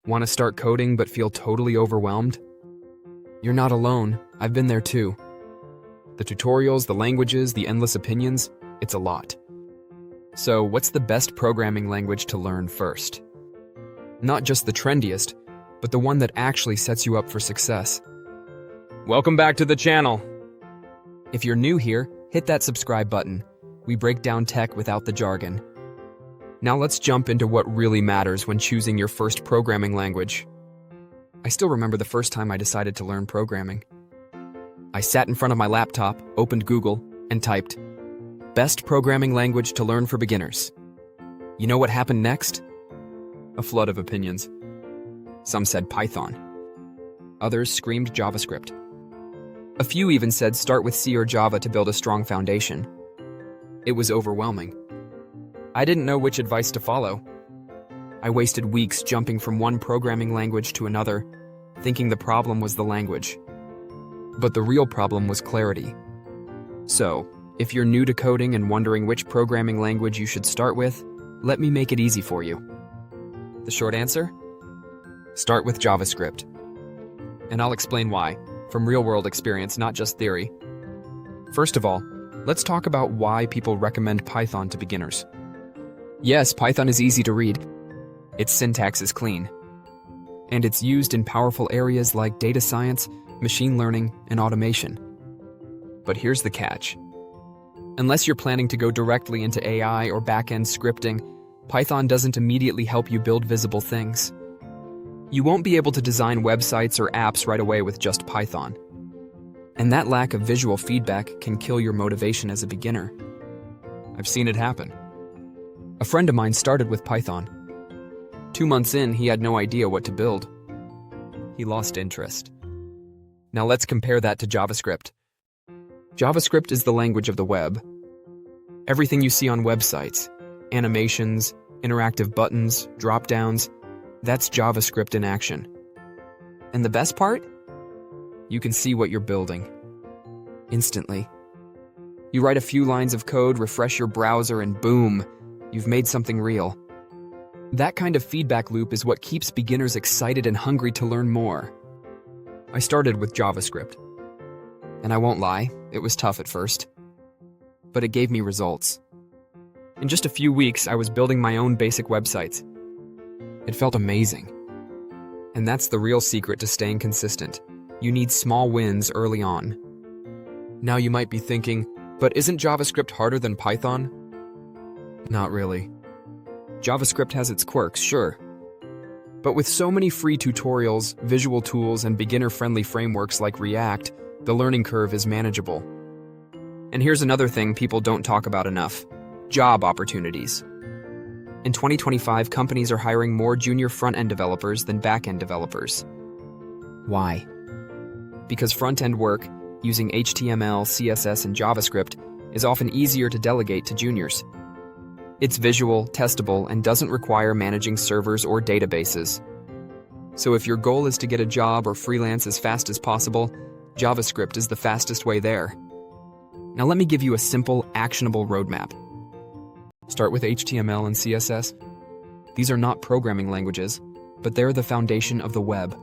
Want to start coding but feel totally overwhelmed? You're not alone. I've been there too. The tutorials, the languages, the endless opinions, it's a lot. So, what's the best programming language to learn first? Not just the trendiest, but the one that actually sets you up for success. Welcome back to the channel. If you're new here, hit that subscribe button. We break down tech without the jargon. Now let's jump into what really matters when choosing your first programming language. I still remember the first time I decided to learn programming. I sat in front of my laptop, opened Google, and typed, "Best programming language to learn for beginners." You know what happened next? A flood of opinions. Some said Python. Others screamed JavaScript. A few even said start with C or Java to build a strong foundation. It was overwhelming. I didn't know which advice to follow. I wasted weeks jumping from one programming language to another, thinking the problem was the language. But the real problem was clarity. So, if you're new to coding and wondering which programming language you should start with, let me make it easy for you. The short answer? Start with JavaScript. And I'll explain why, from real-world experience, not just theory. First of all, let's talk about why people recommend Python to beginners. Yes, Python is easy to read. Its syntax is clean. And it's used in powerful areas like data science, machine learning, and automation. But here's the catch. Unless you're planning to go directly into AI or backend scripting, Python doesn't immediately help you build visible things. You won't be able to design websites or apps right away with just Python. And that lack of visual feedback can kill your motivation as a beginner. I've seen it happen. A friend of mine started with Python. 2 months in, he had no idea what to build. He lost interest. Now let's compare that to JavaScript. JavaScript is the language of the web. Everything you see on websites, animations, interactive buttons, drop-downs, that's JavaScript in action. And the best part? You can see what you're building. Instantly. You write a few lines of code, refresh your browser, and boom, you've made something real. That kind of feedback loop is what keeps beginners excited and hungry to learn more. I started with JavaScript. And I won't lie, it was tough at first. But it gave me results. In just a few weeks, I was building my own basic websites. It felt amazing. And that's the real secret to staying consistent. You need small wins early on. Now you might be thinking, but isn't JavaScript harder than Python? Not really. JavaScript has its quirks, sure. But with so many free tutorials, visual tools, and beginner-friendly frameworks like React, the learning curve is manageable. And here's another thing people don't talk about enough: job opportunities. In 2025, companies are hiring more junior front-end developers than back-end developers. Why? Because front-end work, using HTML, CSS, and JavaScript, is often easier to delegate to juniors. It's visual, testable, and doesn't require managing servers or databases. So if your goal is to get a job or freelance as fast as possible, JavaScript is the fastest way there. Now let me give you a simple, actionable roadmap. Start with HTML and CSS. These are not programming languages, but they're the foundation of the web.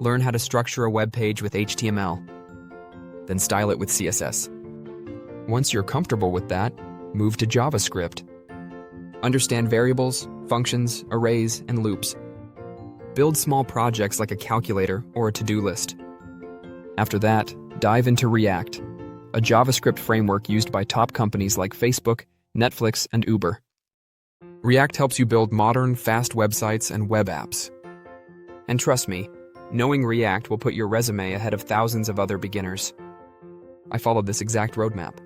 Learn how to structure a web page with HTML, then style it with CSS. Once you're comfortable with that, move to JavaScript. Understand variables, functions, arrays, and loops. Build small projects like a calculator or a to-do list. After that, dive into React, a JavaScript framework used by top companies like Facebook, Netflix, and Uber. React helps you build modern, fast websites and web apps. And trust me, knowing React will put your resume ahead of thousands of other beginners. I followed this exact roadmap.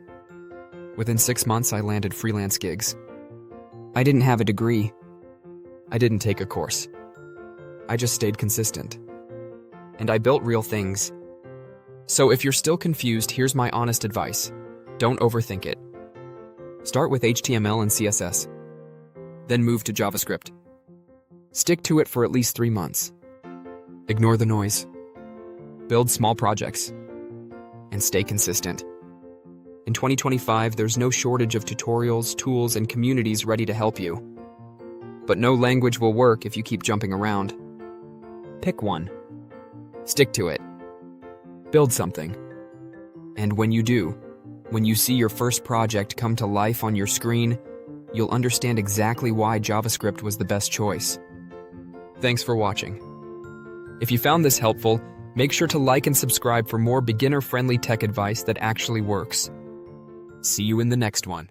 Within 6 months, I landed freelance gigs. I didn't have a degree. I didn't take a course. I just stayed consistent. And I built real things. So if you're still confused, here's my honest advice. Don't overthink it. Start with HTML and CSS. Then move to JavaScript. Stick to it for at least 3 months. Ignore the noise. Build small projects. And stay consistent. In 2025, there's no shortage of tutorials, tools, and communities ready to help you. But no language will work if you keep jumping around. Pick one. Stick to it. Build something. And when you do, when you see your first project come to life on your screen, you'll understand exactly why JavaScript was the best choice. Thanks for watching. If you found this helpful, make sure to like and subscribe for more beginner-friendly tech advice that actually works. See you in the next one.